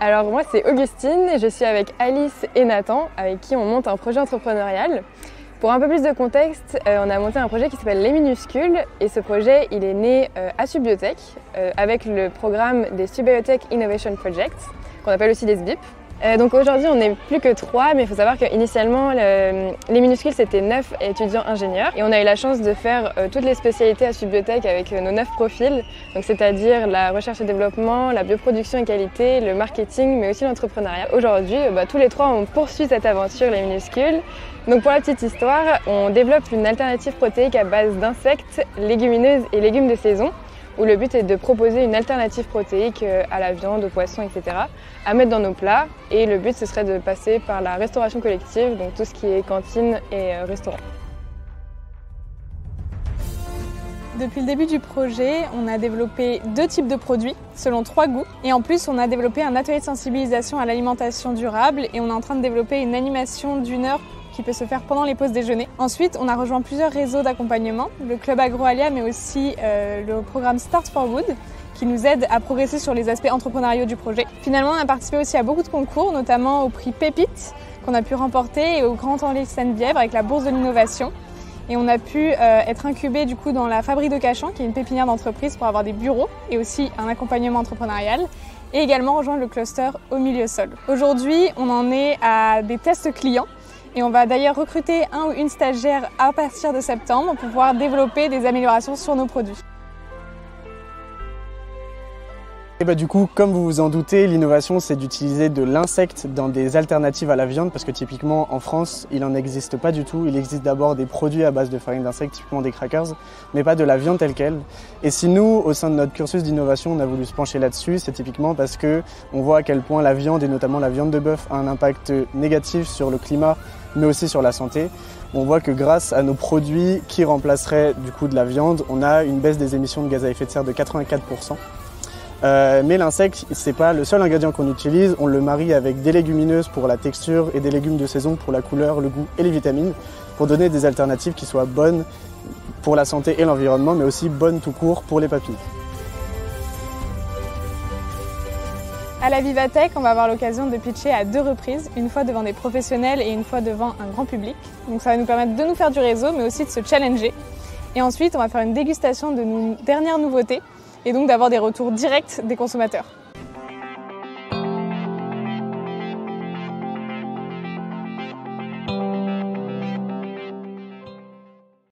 Alors moi c'est Augustine et je suis avec Alice et Nathan avec qui on monte un projet entrepreneurial. Pour un peu plus de contexte, on a monté un projet qui s'appelle Les Minuscules et ce projet il est né à Subbiotech avec le programme des Subbiotech Innovation Projects qu'on appelle aussi des SBIP. Donc aujourd'hui on n'est plus que 3, mais il faut savoir qu'initialement les Minuscules c'était 9 étudiants ingénieurs et on a eu la chance de faire toutes les spécialités à Subbiotech avec nos 9 profils, donc c'est-à-dire la recherche et développement, la bioproduction et qualité, le marketing mais aussi l'entrepreneuriat. Aujourd'hui tous les 3 on poursuit cette aventure les Minuscules. Donc pour la petite histoire, on développe une alternative protéique à base d'insectes, légumineuses et légumes de saison, où le but est de proposer une alternative protéique à la viande, aux poissons, etc. à mettre dans nos plats. Et le but, ce serait de passer par la restauration collective, donc tout ce qui est cantine et restaurant. Depuis le début du projet, on a développé 2 types de produits selon 3 goûts. Et en plus, on a développé un atelier de sensibilisation à l'alimentation durable et on est en train de développer une animation d'1 heure qui peut se faire pendant les pauses déjeuner. Ensuite, on a rejoint plusieurs réseaux d'accompagnement, le Club Agroalia, mais aussi le programme Start for Wood, qui nous aide à progresser sur les aspects entrepreneuriaux du projet. Finalement, on a participé aussi à beaucoup de concours, notamment au prix Pépite, qu'on a pu remporter, et au Grand Temps Seine-Bièvre avec la Bourse de l'innovation. Et on a pu être incubé du coup dans la Fabrique de Cachan, qui est une pépinière d'entreprise pour avoir des bureaux et aussi un accompagnement entrepreneurial. Et également rejoindre le cluster Au Milieu Sol. Aujourd'hui, on en est à des tests clients. Et on va d'ailleurs recruter un ou une stagiaire à partir de septembre pour pouvoir développer des améliorations sur nos produits. Et du coup, comme vous vous en doutez, l'innovation c'est d'utiliser de l'insecte dans des alternatives à la viande parce que typiquement en France, il n'en existe pas du tout. Il existe d'abord des produits à base de farine d'insectes, typiquement des crackers, mais pas de la viande telle quelle. Et si nous, au sein de notre cursus d'innovation, on a voulu se pencher là-dessus, c'est typiquement parce que on voit à quel point la viande et notamment la viande de bœuf a un impact négatif sur le climat, mais aussi sur la santé. On voit que grâce à nos produits qui remplaceraient du coup de la viande, on a une baisse des émissions de gaz à effet de serre de 84%. Mais l'insecte, c'est pas le seul ingrédient qu'on utilise. On le marie avec des légumineuses pour la texture et des légumes de saison pour la couleur, le goût et les vitamines, pour donner des alternatives qui soient bonnes pour la santé et l'environnement, mais aussi bonnes tout court pour les papilles. À la Vivatech, on va avoir l'occasion de pitcher à 2 reprises, une fois devant des professionnels et une fois devant un grand public. Donc ça va nous permettre de nous faire du réseau, mais aussi de se challenger. Et ensuite, on va faire une dégustation de nos dernières nouveautés et donc d'avoir des retours directs des consommateurs.